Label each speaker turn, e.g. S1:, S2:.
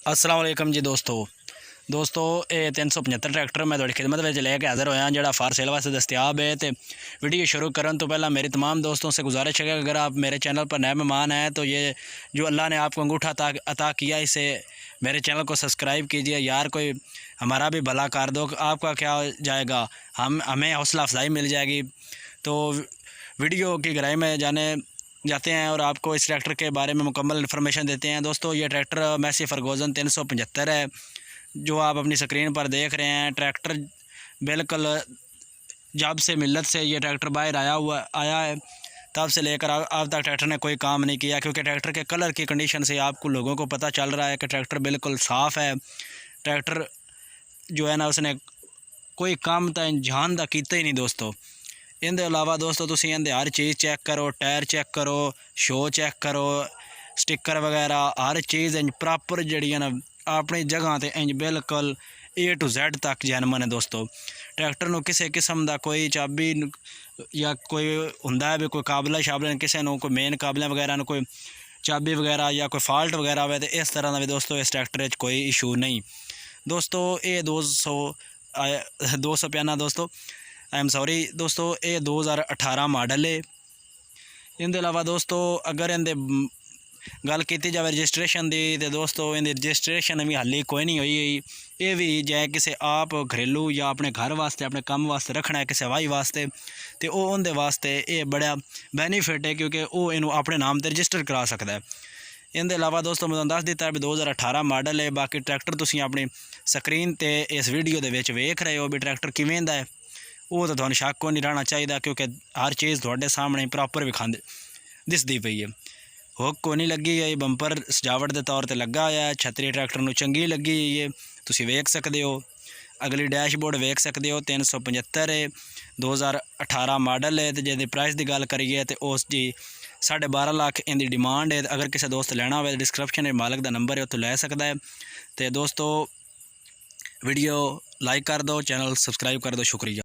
S1: अस्सलाम वालेकुम जी दोस्तों ये 375 ट्रैक्टर मैं थोड़ी खिदमत में लेके हाज़र होया जेड़ा फार सेल वास्ते दस्तियाब है। तो वीडियो शुरू करने तो पहला मेरी तमाम दोस्तों से गुजारिश है कि अगर आप मेरे चैनल पर नए मेहमान हैं तो ये जो अल्लाह ने आपको अंगूठा अता किया इसे मेरे चैनल को सब्सक्राइब कीजिए यार। कोई हमारा भी भला कर दो, आपका क्या हो जाएगा, हमें हौसला अफजाई मिल जाएगी। तो वीडियो की गहराई में जाते हैं और आपको इस ट्रैक्टर के बारे में मुकम्मल इन्फॉर्मेशन देते हैं। दोस्तों ये ट्रैक्टर मैसी फर्गुसन 375 है जो आप अपनी स्क्रीन पर देख रहे हैं। ट्रैक्टर बिल्कुल जब से मिलत से ये ट्रैक्टर बाहर आया है तब से लेकर अब तक ट्रैक्टर ने कोई काम नहीं किया, क्योंकि ट्रैक्टर के कलर की कंडीशन से आपको लोगों को पता चल रहा है कि ट्रैक्टर बिल्कुल साफ़ है। ट्रैक्टर जो है ना उसने कोई काम तो जान का किया ही नहीं दोस्तों। इनके अलावा दोस्तों तुम इनके हर चीज़ चेक करो, टायर चेक करो, शो चेक करो, स्टिकर वगैरह हर चीज़ इंज प्रॉपर जी ना अपनी जगह ते इंज बिल्कुल A to Z तक जैनमन है दोस्तों। ट्रैक्टर में किसी किस्म का कोई चाबी या कोई हुंदा है भी कोई काबला शाबला किसी को कोई मेन काबले वगैरह कोई चाबी वगैरह या कोई फॉल्ट वगैरह हो तो इस तरह का भी दोस्तों इस ट्रैक्टर कोई इशू नहीं दोस्तों। ये 200 प्याना दोस्तों, आई एम सॉरी दोस्तों, ये 2018 मॉडल है। इनके अलावा दोस्तों अगर इनके गल की जाए रजिस्ट्रेशन की तो दोस्तों इनकी रजिस्ट्रेशन भी हाली कोई नहीं हुई। ये भी जै किसी आप घरेलू या अपने घर वास्ते अपने काम वास्ते रखना है किसी वाही वास्ते तो उनके वास्ते ये बड़ा बेनीफिट है, क्योंकि वो इनू अपने नाम पर रजिस्टर करा सकता है। इनके अलावा दोस्तों मैं दस दिता भी 2018 मॉडल है। बाकी ट्रैक्टर तुम अपनी स्क्रीन पर इस वीडियो के वेख रहे हो भी ट्रैक्टर किवें दा है, वो तो थोड़ा शक को नहीं रहना चाहिए, क्योंकि हर चीज़ थोड़े सामने प्रॉपर विखांदे दिसदी पई है। हुक को नहीं लगी है, बंपर सजावट के तौर पर लगा हुआ है। छतरी ट्रैक्टर में चंगी लगी हुई है, तुम वेख सकते हो। अगली डैशबोर्ड वेख सकते हो 375 है, 2018 मॉडल है। तो जिसकी प्राइस की गल करिए तो उस जी 12.5 लाख इनकी डिमांड है। अगर किसी दोस्त लेना हो डिस्क्रिप्शन में मालिक का नंबर है, तो लै सकता है। तो दोस्तों वीडियो लाइक कर दो, चैनल सब्सक्राइब कर दो, शुक्रिया।